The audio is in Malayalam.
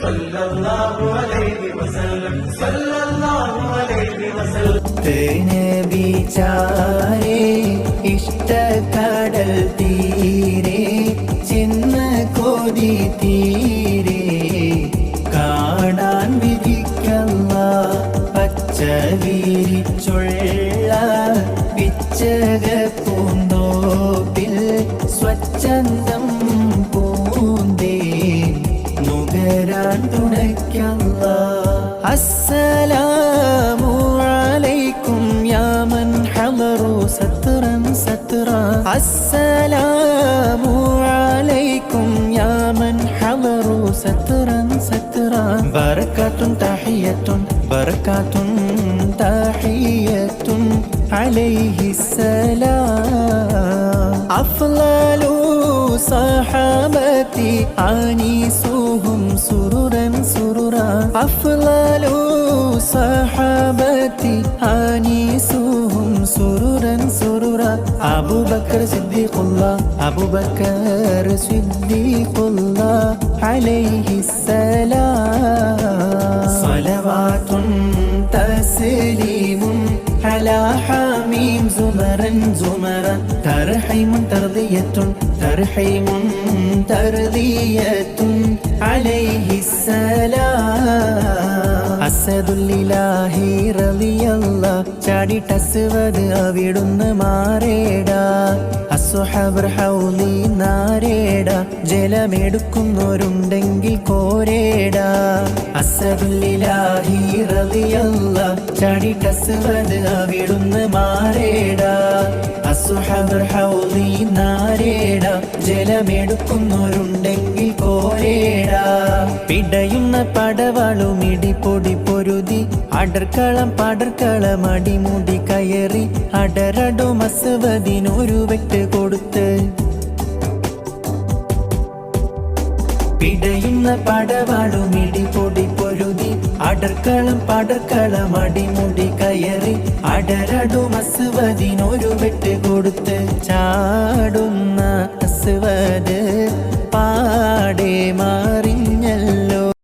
സല്ലല്ലാഹു അലൈഹി വസല്ലം സല്ലല്ലാഹു അലൈഹി വസല്ലം നബി ചാരേ ഇഷ്ടക്കടൽ തീരെ ചെന്ന് കൊതി തീരെ കാണാൻ വിധിക്കല്ല പച്ച വിരിച്ചുള്ള പിച്ചക പൂന്തോപ്പിൽ സ്വച്ഛന്തം പൂന്തേ നുകരാൻ തുണയ്ക്കല്ല. അസ്സലാമു അലൈക്കും യാ മൻ ഹളറു സത്റൻ സത്റ. അസ്സലാമു അലൈക്കും യാ മൻ ഹളറു സത്റൻ സത്റ. ബറകാതുൻ തഹിയത്തുൻ ബറകാതുൻ തഹിയത്തുൻ അലൈഹിസ്സലാം. അഫ്ളലു സഹബതി ആനീസുഹും സുറുരൻ സുറുറ. അഫ്ളലു സഹബതി ആനീസുഹും സുറുരൻ സുറുറ. അബൂബക്കർ സിദ്ദീഖുല്ലാഹ് അബൂബക്കർ സിദ്ദീഖുല്ലാഹ് അലൈഹിസ്സലാം. സ്വലവാത്തുൻ തസ്ലീമുൻ അലാ ഹമീം സുമറൻ സുമറ. തർഹീമുൻ തർദിയത്തുൻ തർഹീമുൻ തർദിയത്തുൻ അലൈഹിസ്സലാം. അസദുല്ലിലാഹി റളിയല്ലാഹ് ചാടിട്ടസ്വദ് അവിടുന്ന് മാറേടാ. അസ്വഹബർ ഹൗലി നാരേടാ. ജലമെടുക്കുന്നവരുണ്ടെങ്കിൽ കോരേടാ. അസദുല്ലിലാഹി റളിയല്ലാഹ് ചാടിട്ടസ്വദ് അവിടുന്ന് മാറേടാ. അസ്വഹബർ ഹൗലി നാരേടാ. ജലമെടുക്കുന്നവരുണ്ടെങ്കിൽ കോരേടാ. പിടയുന്ന പടവാളും ഇടിപ്പൊടി പൊരുതി അടർക്കളം പടർക്കളം അടിമുടി കയറി അടരടോ മസ്വദിനൊരു വെട്ട് കൊടുത്ത്. പിടയുന്ന പടവാളും ഇടിപ്പൊടി പൊരുതി അടർക്കളം പടർക്കളം അടിമുടി കയറി അടരടു മസ്വദിനൊരു വെട്ട് കൊടുത്ത്. ചാടുന്ന അസ്വദ് പാടെ മാറിഞ്ഞല്ല